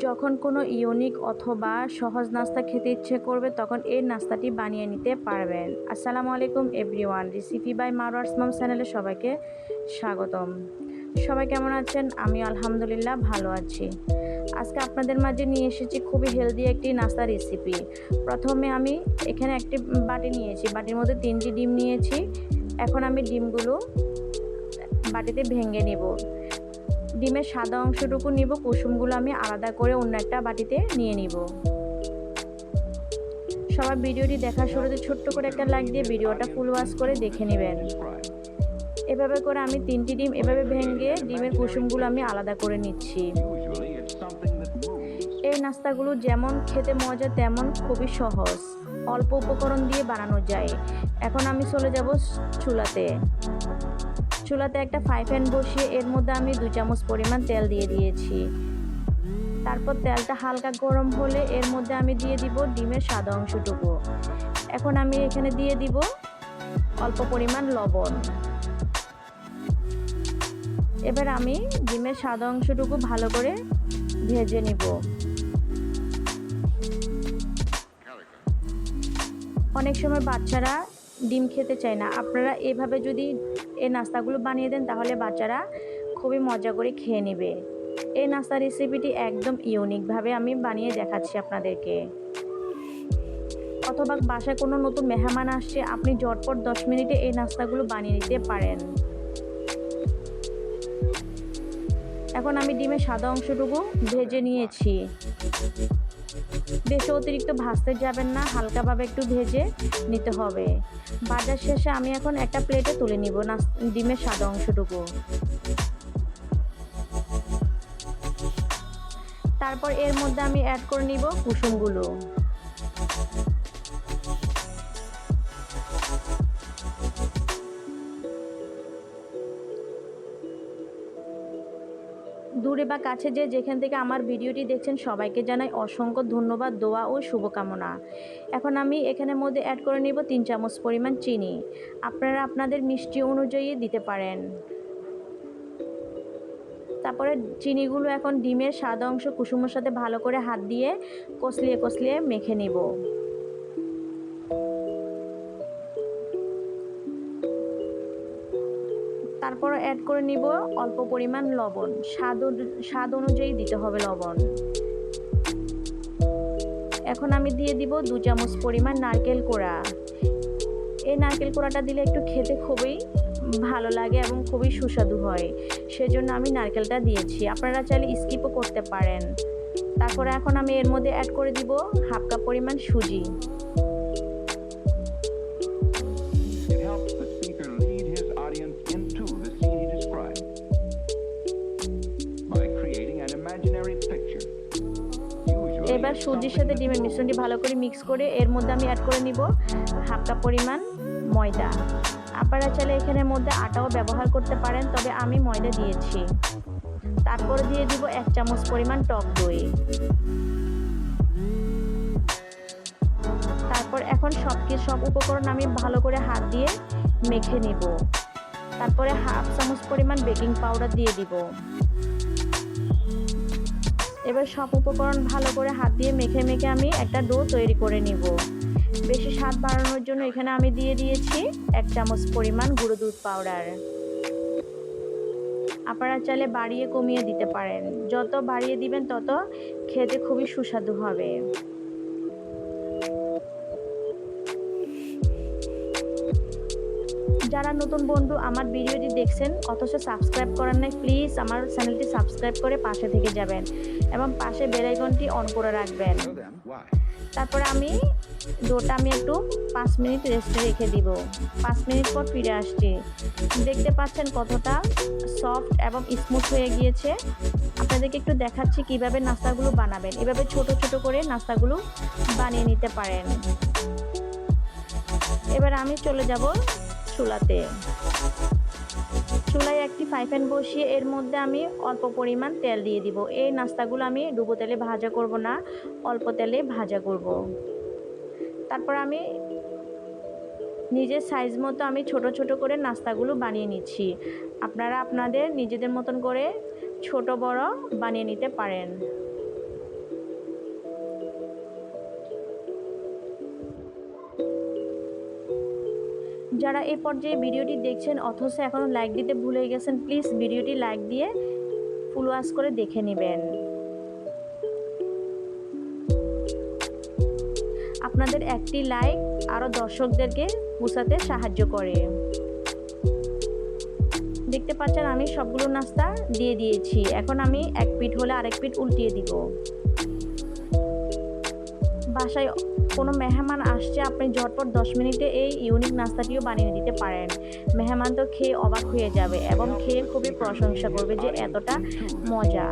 যখন কোনো ইউনিক অথবা সহজ নাস্তা খেতে ইচ্ছে করবে তখন এই নাস্তাটি বানিয়ে নিতে পারবেন। আসসালামু আলাইকুম এভরিওয়ান, রেসিপি বাই মারওয়ার্স মম চ্যানেলে সবাইকে স্বাগতম। সবাই কেমন আছেন? আমি আলহামদুলিল্লাহ ভালো আছি। আজকে আপনাদের মাঝে নিয়ে এসেছি খুবই হেলদি একটি নাস্তা রেসিপি। প্রথমে আমি এখানে একটি বাটি নিয়েছি, বাটির মধ্যে 3টি ডিম নিয়েছি। এখন আমি ডিমগুলো বাটিতে ভেঙে নেব। ডিমের সাদা অংশটুকু নিব, কুসুমগুলো আমি আলাদা করে অন্য একটা বাটিতে নিয়ে নিব। সবাই ভিডিওটি দেখার শুরুতে ছোট্ট করে একটা লাইক দিয়ে ভিডিওটা ফুল ওয়াচ করে দেখে নেবেন। এভাবে করে আমি 3টি ডিম এভাবে ভেঙে ডিমের কুসুমগুলো আমি আলাদা করে নিচ্ছি। এই নাস্তাগুলো যেমন খেতে মজা তেমন খুবই সহজ, অল্প উপকরণ দিয়ে বানানো যায়। এখন আমি চলে যাব চুলাতে একটা ফ্রাই প্যান বসিয়ে এর মধ্যে আমি 2 চামচ পরিমাণ তেল দিয়ে দিয়েছি। তারপর তেলটা হালকা গরম হলে এর মধ্যে আমি দিয়ে দিব ডিমের সাদা অংশটুকু। এখন আমি এখানে দিয়ে দিব অল্প পরিমাণ লবণ। এবার আমি ডিমের সাদা অংশটুকু ভালো করে ভেজে নিব। অনেক সময় বাচ্চারা ডিম খেতে চায় না, আপনারা এভাবে যদি এই নাস্তাগুলো বানিয়ে দেন তাহলে বাচ্চারা খুবই মজা করে খেয়ে নেবে। এই নাস্তা রেসিপিটি একদম ইউনিকভাবে আমি বানিয়ে দেখাচ্ছি আপনাদেরকে। অথবা বাসায় কোনো নতুন মেহমান আসছে, আপনি ঝটপট 10 মিনিটে এই নাস্তাগুলো বানিয়ে নিতে পারেন। এখন আমি ডিমের সাদা অংশটুকু ভেজে নিয়েছি। বেশি অতিরিক্ত ভাজতে যাবেন না, হালকাভাবে একটু ভেজে নিতে হবে। ভাজার শেষে আমি এখন একটা প্লেটে তুলে নিব ডিমের সাদা অংশটুকু। তারপর এর মধ্যে আমি অ্যাড করে নিব কুসুমগুলো। দূরে বা কাছে যেখান থেকে আমার ভিডিওটি দেখছেন সবাইকে জানাই অসংখ্য ধন্যবাদ, দোয়া ও শুভকামনা। এখন আমি এখানের মধ্যে অ্যাড করে নিব 3 চামচ পরিমাণ চিনি। আপনারা আপনাদের মিষ্টি অনুযায়ী দিতে পারেন। তারপরে চিনিগুলো এখন ডিমের সাদা অংশ কুসুমের সাথে ভালো করে হাত দিয়ে কষলিয়ে মেখে নিব। তারপর অ্যাড করে নিব অল্প পরিমাণ লবণ, স্বাদ অনুযায়ী দিতে হবে লবণ। এখন আমি দিয়ে দিব 2 চামচ পরিমাণ নারকেল কোড়া। এই নারকেল কোড়াটা দিলে একটু খেতে খুবই ভালো লাগে এবং খুবই সুস্বাদু হয়, সেজন্য আমি নারকেলটা দিয়েছি। আপনারা চাইলে স্কিপও করতে পারেন। তারপরে এখন আমি এর মধ্যে অ্যাড করে দিব হাফ কাপ পরিমাণ সুজি। এবার সুজির সাথে ডিমের মিশ্রণটি ভালো করে মিক্স করে এর মধ্যে আমি অ্যাড করে নিব হাফ কাপ পরিমাণ ময়দা। আপনারা চাইলে এখানের মধ্যে আটাও ব্যবহার করতে পারেন, তবে আমি ময়দা দিয়েছি। তারপর দিয়ে দিব 1 চামচ পরিমাণ টক দই। তারপর এখন সব উপকরণ আমি ভালো করে হাত দিয়ে মেখে নিব। তারপরে হাফ চামচ পরিমাণ বেকিং পাউডার দিয়ে দিব। এবার সব উপকরণ ভালো করে হাত দিয়ে মেখে আমি একটা ডো তৈরি করে নিব। বেশি স্বাদ বাড়ানোর জন্য এখানে আমি দিয়ে দিয়েছি 1 চামচ পরিমাণ গুঁড়ো দুধ পাউডার। আপনারা চাইলে বাড়িয়ে কমিয়ে দিতে পারেন, যত বাড়িয়ে দিবেন তত খেতে খুবই সুস্বাদু হবে। যারা নতুন বন্ধু আমার ভিডিওটি দেখছেন অথচ সাবস্ক্রাইব করেন নাই, প্লিজ আমার চ্যানেলটি সাবস্ক্রাইব করে পাশে থেকে যাবেন এবং পাশে বেল আইকনটি অন করে রাখবেন। তারপরে আমি ডোটা একটু 5 মিনিট রেস্টে রেখে দিব। 5 মিনিট পর ফিরে আসছি। দেখতে পাচ্ছেন কতটা সফট এবং স্মুথ হয়ে গিয়েছে। আপনাদেরকে একটু দেখাচ্ছি কিভাবে নাস্তাগুলো বানাবেন। এভাবে ছোট ছোট করে নাস্তাগুলো বানিয়ে নিতে পারেন। এবার আমি চলে যাব চুলায় একটি ফ্রাই প্যান বসিয়ে এর মধ্যে আমি অল্প পরিমাণ তেল দিয়ে দিব। এই নাস্তাগুলো আমি ডুবো তেলে ভাজা করব না, অল্প তেলে ভাজা করব। তারপর আমি নিজের সাইজ মতো আমি ছোট ছোট করে নাস্তাগুলো বানিয়ে নিচ্ছি। আপনারা আপনাদের নিজেদের মতন করে ছোট বড় বানিয়ে নিতে পারেন। যারা এই পর্যায়ে ভিডিওটি দেখছেন অথচ এখনও লাইক দিতে ভুলে গেছেন, প্লিজ ভিডিওটি লাইক দিয়ে ফুল ওয়াচ করে দেখে নেবেন। আপনাদের একটি লাইক আরও দর্শকদেরকে পৌঁছাতে সাহায্য করে। দেখতে পাচ্ছেন আমি সবগুলো নাস্তা দিয়ে দিয়েছি। এখন আমি এক পিঠ হলে আরেক পিঠ উল্টিয়ে দিব। বাসায় কোনো মেহমান আসছে, আপনি ঝটপট 10 মিনিটে এই ইউনিক নাস্তাটিও বানিয়ে দিতে পারেন। মেহমান তো খেয়ে অবাক হয়ে যাবে এবং খেয়ে খুবই প্রশংসা করবে যে এতটা মজা।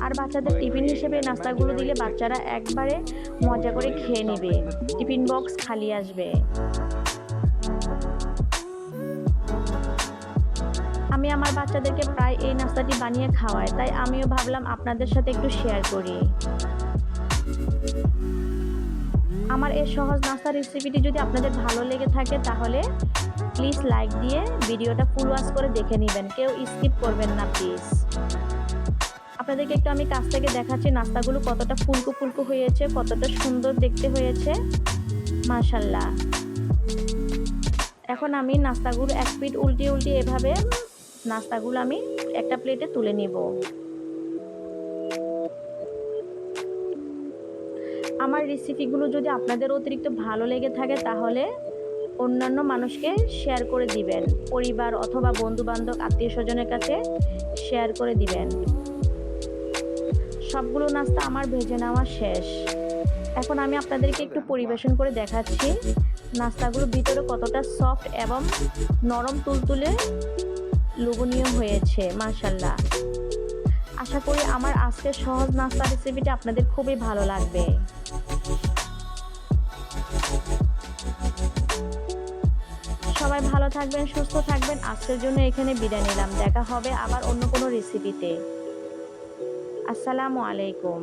আর বাচ্চাদের টিফিন হিসেবে নাস্তাগুলো দিলে বাচ্চারা একবারে মজা করে খেয়ে নেবে, টিফিন বক্স খালি আসবে। আমি আমার বাচ্চাদেরকে প্রায় এই নাস্তাটি বানিয়ে খাওয়াই, তাই আমিও ভাবলাম আপনাদের সাথে একটু শেয়ার করি। আমার এই সহজ নাস্তা রেসিপিটি যদি আপনাদের ভালো লেগে থাকে তাহলে প্লিজ লাইক দিয়ে ভিডিওটা ফুল ওয়াচ করে দেখে নেবেন, কেউ স্কিপ করবেন না প্লিজ। আপনাদেরকে একটু আমি কাছ থেকে দেখাচ্ছি নাস্তাগুলো কতটা ফুলকো ফুলকো হয়েছে, কতটা সুন্দর দেখতে হয়েছে, মাশাআল্লাহ। এখন আমি নাস্তাগুলো এক পিঠ উল্টিয়ে উল্টিয়ে এভাবে নাস্তাগুলো আমি একটা প্লেটে তুলে নিব। আমার রেসিপিগুলো যদি আপনাদের অতিরিক্ত ভালো লেগে থাকে তাহলে অন্যান্য মানুষকে শেয়ার করে দিবেন, পরিবার অথবা বন্ধুবান্ধব আত্মীয় স্বজনের কাছে শেয়ার করে দিবেন। সবগুলো নাস্তা আমার ভেজে নেওয়া শেষ। এখন আমি আপনাদেরকে একটু পরিবেশন করে দেখাচ্ছি নাস্তাগুলো ভিতরে কতটা সফট এবং নরম তুলতুলে লোভনীয় হয়েছে, মাশাআল্লাহ। আশা করি আমার আজকের সহজ নাস্তা রেসিপিটা আপনাদের খুবই ভালো লাগবে। সবাই ভালো থাকবেন, সুস্থ থাকবেন। আজকের জন্য এখানে বিদায় নিলাম। দেখা হবে আবার অন্য কোনো রেসিপিতে। আসসালামু আলাইকুম।